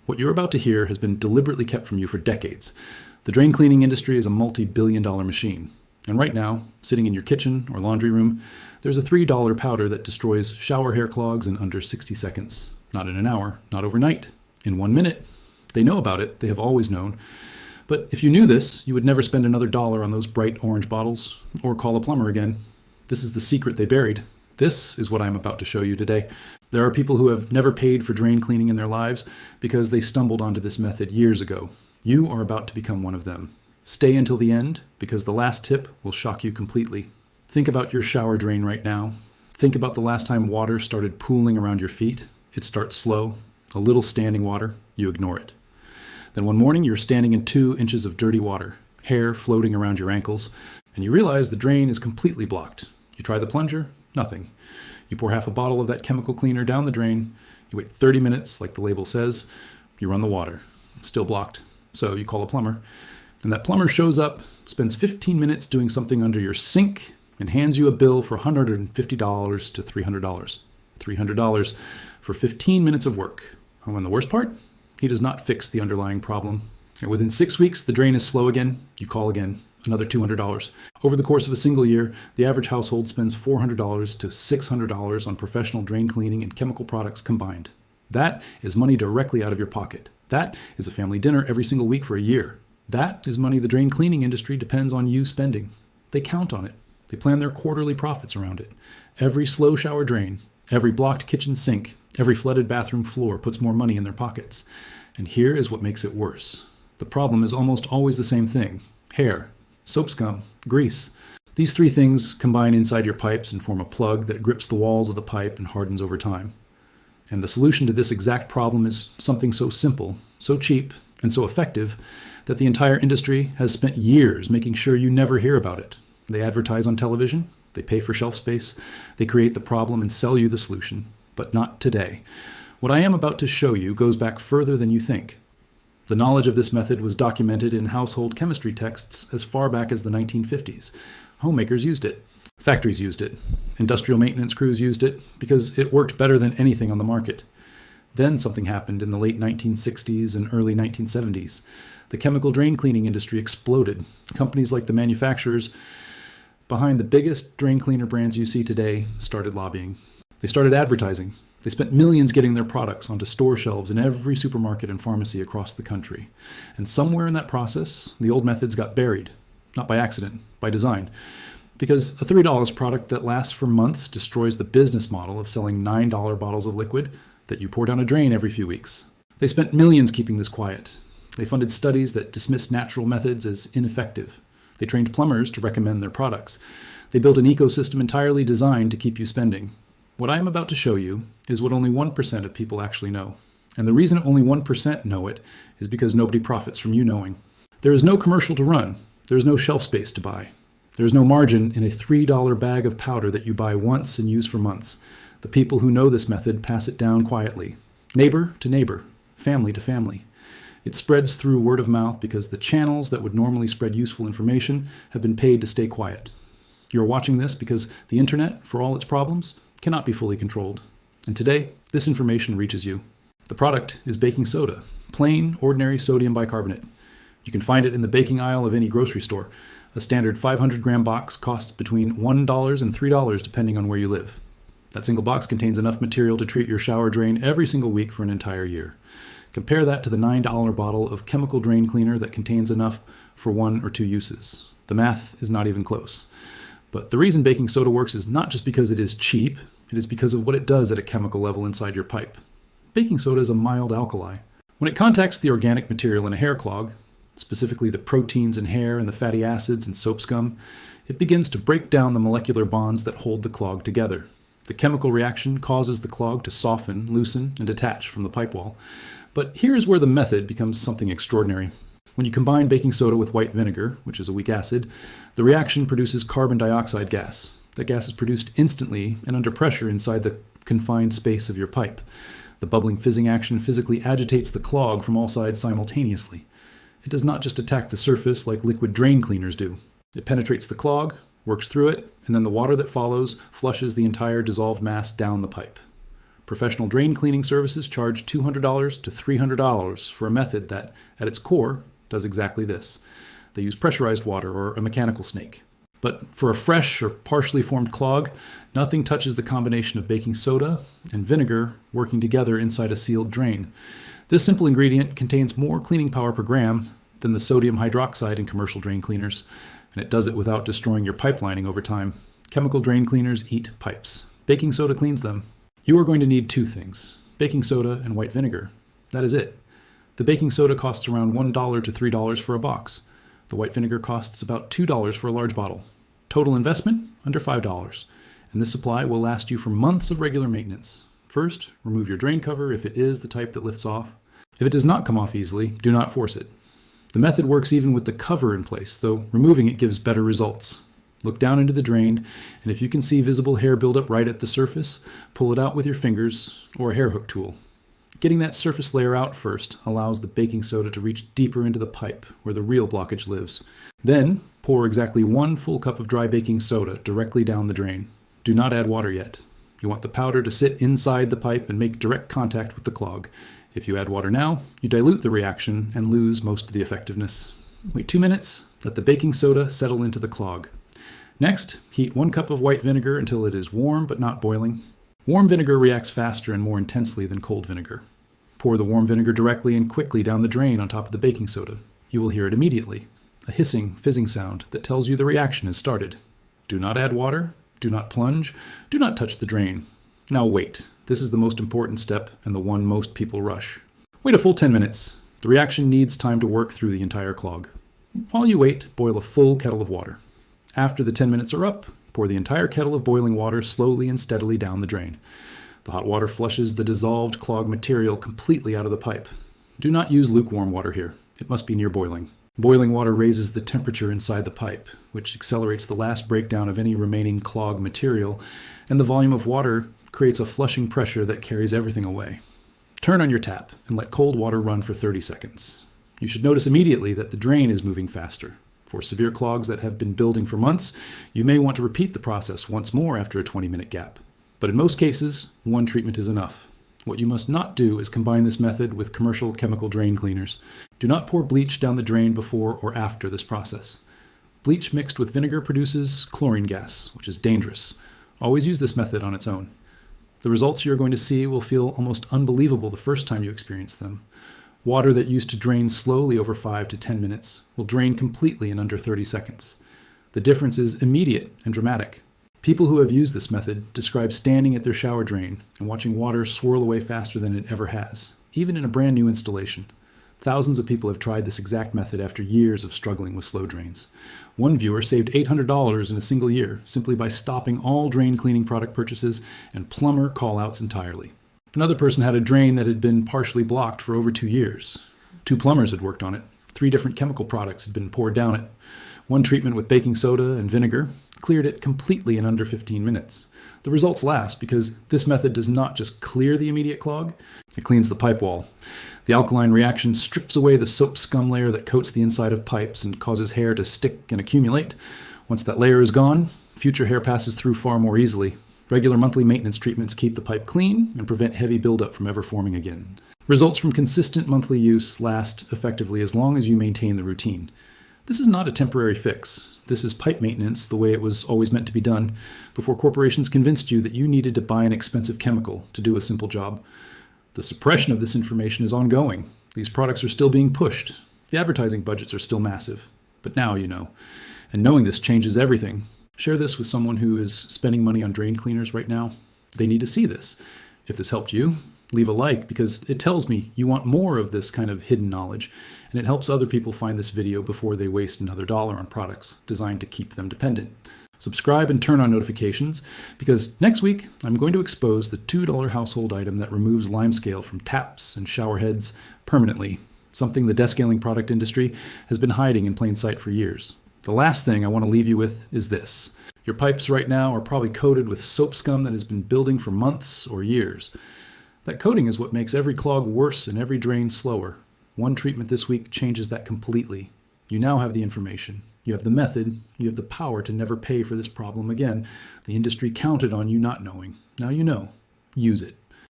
What you're about to hear has been deliberately kept from you for decades. The drain cleaning industry is a multi-billion-dollar machine. And right now, sitting in your kitchen or laundry room, there's a $3 powder that destroys shower hair clogs in under 60 seconds. Not in an hour, not overnight, in 1 minute. They know about it, they have always known. But if you knew this, you would never spend another dollar on those bright orange bottles, or call a plumber again. This is the secret they buried. This is what I'm about to show you today. There are people who have never paid for drain cleaning in their lives because they stumbled onto this method years ago. You are about to become one of them. Stay until the end, because the last tip will shock you completely. Think about your shower drain right now. Think about the last time water started pooling around your feet. It starts slow, a little standing water, you ignore it. Then one morning you're standing in 2 inches of dirty water, hair floating around your ankles, and you realize the drain is completely blocked. You try the plunger, nothing. You pour half a bottle of that chemical cleaner down the drain, you wait 30 minutes like the label says, you run the water, still blocked. So you call a plumber, and that plumber shows up, spends 15 minutes doing something under your sink, and hands you a bill for $150 to $300. $300 for 15 minutes of work. And the worst part? He does not fix the underlying problem. And within 6 weeks, the drain is slow again. You call again, another $200. Over the course of a single year, the average household spends $400 to $600 on professional drain cleaning and chemical products combined. That is money directly out of your pocket. That is a family dinner every single week for a year. That is money the drain cleaning industry depends on you spending. They count on it. They plan their quarterly profits around it. Every slow shower drain, every blocked kitchen sink, every flooded bathroom floor puts more money in their pockets. And here is what makes it worse. The problem is almost always the same thing. Hair, soap scum, grease. These 3 things combine inside your pipes and form a plug that grips the walls of the pipe and hardens over time. And the solution to this exact problem is something so simple, so cheap, and so effective that the entire industry has spent years making sure you never hear about it. They advertise on television, they pay for shelf space, they create the problem and sell you the solution. But not today. What I am about to show you goes back further than you think. The knowledge of this method was documented in household chemistry texts as far back as the 1950s. Homemakers used it. Factories used it. Industrial maintenance crews used it because it worked better than anything on the market. Then something happened in the late 1960s and early 1970s. The chemical drain cleaning industry exploded. Companies like the manufacturers behind the biggest drain cleaner brands you see today started lobbying. They started advertising. They spent millions getting their products onto store shelves in every supermarket and pharmacy across the country. And somewhere in that process, the old methods got buried. Not by accident, by design. Because a $3 product that lasts for months destroys the business model of selling $9 bottles of liquid that you pour down a drain every few weeks. They spent millions keeping this quiet. They funded studies that dismissed natural methods as ineffective. They trained plumbers to recommend their products. They built an ecosystem entirely designed to keep you spending. What I am about to show you is what only 1% of people actually know. And the reason only 1% know it is because nobody profits from you knowing. There is no commercial to run. There is no shelf space to buy. There is no margin in a $3 bag of powder that you buy once and use for months. The people who know this method pass it down quietly. Neighbor to neighbor, family to family. It spreads through word of mouth because the channels that would normally spread useful information have been paid to stay quiet. You're watching this because the internet, for all its problems, cannot be fully controlled. And today, this information reaches you. The product is baking soda, plain, ordinary sodium bicarbonate. You can find it in the baking aisle of any grocery store. A standard 500-gram box costs between $1 and $3 depending on where you live. That single box contains enough material to treat your shower drain every single week for an entire year. Compare that to the $9 bottle of chemical drain cleaner that contains enough for 1 or 2 uses. The math is not even close. But the reason baking soda works is not just because it is cheap, it is because of what it does at a chemical level inside your pipe. Baking soda is a mild alkali. When it contacts the organic material in a hair clog, specifically the proteins in hair and the fatty acids and soap scum, it begins to break down the molecular bonds that hold the clog together. The chemical reaction causes the clog to soften, loosen, and detach from the pipe wall. But here's where the method becomes something extraordinary. When you combine baking soda with white vinegar, which is a weak acid, the reaction produces carbon dioxide gas. That gas is produced instantly and under pressure inside the confined space of your pipe. The bubbling fizzing action physically agitates the clog from all sides simultaneously. It does not just attack the surface like liquid drain cleaners do. It penetrates the clog, works through it, and then the water that follows flushes the entire dissolved mass down the pipe. Professional drain cleaning services charge $200 to $300 for a method that, at its core, does exactly this. They use pressurized water or a mechanical snake. But for a fresh or partially formed clog, nothing touches the combination of baking soda and vinegar working together inside a sealed drain. This simple ingredient contains more cleaning power per gram than the sodium hydroxide in commercial drain cleaners, and it does it without destroying your pipe lining over time. Chemical drain cleaners eat pipes. Baking soda cleans them. You are going to need two things: baking soda and white vinegar. That is it. The baking soda costs around $1 to $3 for a box. The white vinegar costs about $2 for a large bottle. Total investment, under $5. And this supply will last you for months of regular maintenance. First, remove your drain cover if it is the type that lifts off. If it does not come off easily, do not force it. The method works even with the cover in place, though removing it gives better results. Look down into the drain, and if you can see visible hair buildup right at the surface, pull it out with your fingers or a hair hook tool. Getting that surface layer out first allows the baking soda to reach deeper into the pipe where the real blockage lives. Then, pour exactly 1 full cup of dry baking soda directly down the drain. Do not add water yet. You want the powder to sit inside the pipe and make direct contact with the clog. If you add water now, you dilute the reaction and lose most of the effectiveness. Wait 2 minutes, let the baking soda settle into the clog. Next, heat 1 cup of white vinegar until it is warm but not boiling. Warm vinegar reacts faster and more intensely than cold vinegar. Pour the warm vinegar directly and quickly down the drain on top of the baking soda. You will hear it immediately, a hissing, fizzing sound that tells you the reaction has started. Do not add water, do not plunge, do not touch the drain. Now wait. This is the most important step and the one most people rush. Wait a full 10 minutes. The reaction needs time to work through the entire clog. While you wait, boil a full kettle of water. After the 10 minutes are up, pour the entire kettle of boiling water slowly and steadily down the drain. The hot water flushes the dissolved clog material completely out of the pipe. Do not use lukewarm water here. It must be near boiling. Boiling water raises the temperature inside the pipe, which accelerates the last breakdown of any remaining clog material, and the volume of water creates a flushing pressure that carries everything away. Turn on your tap and let cold water run for 30 seconds. You should notice immediately that the drain is moving faster. For severe clogs that have been building for months, you may want to repeat the process once more after a 20-minute gap. But in most cases, 1 treatment is enough. What you must not do is combine this method with commercial chemical drain cleaners. Do not pour bleach down the drain before or after this process. Bleach mixed with vinegar produces chlorine gas, which is dangerous. Always use this method on its own. The results you're going to see will feel almost unbelievable the first time you experience them. Water that used to drain slowly over 5 to 10 minutes will drain completely in under 30 seconds. The difference is immediate and dramatic. People who have used this method describe standing at their shower drain and watching water swirl away faster than it ever has, even in a brand new installation. Thousands of people have tried this exact method after years of struggling with slow drains. One viewer saved $800 in a single year simply by stopping all drain cleaning product purchases and plumber call-outs entirely. Another person had a drain that had been partially blocked for over 2 years. 2 plumbers had worked on it. 3 different chemical products had been poured down it. One treatment with baking soda and vinegar cleared it completely in under 15 minutes. The results last because this method does not just clear the immediate clog, it cleans the pipe wall. The alkaline reaction strips away the soap scum layer that coats the inside of pipes and causes hair to stick and accumulate. Once that layer is gone, future hair passes through far more easily. Regular monthly maintenance treatments keep the pipe clean and prevent heavy buildup from ever forming again. Results from consistent monthly use last effectively as long as you maintain the routine. This is not a temporary fix. This is pipe maintenance the way it was always meant to be done before corporations convinced you that you needed to buy an expensive chemical to do a simple job. The suppression of this information is ongoing. These products are still being pushed. The advertising budgets are still massive. But now you know. And knowing this changes everything. Share this with someone who is spending money on drain cleaners right now. They need to see this. If this helped you, leave a like because it tells me you want more of this kind of hidden knowledge, and it helps other people find this video before they waste another dollar on products designed to keep them dependent. Subscribe and turn on notifications because next week I'm going to expose the $2 household item that removes limescale from taps and shower heads permanently, something the descaling product industry has been hiding in plain sight for years. The last thing I want to leave you with is this. Your pipes right now are probably coated with soap scum that has been building for months or years. That coating is what makes every clog worse and every drain slower. One treatment this week changes that completely. You now have the information. You have the method. You have the power to never pay for this problem again. The industry counted on you not knowing. Now you know. Use it.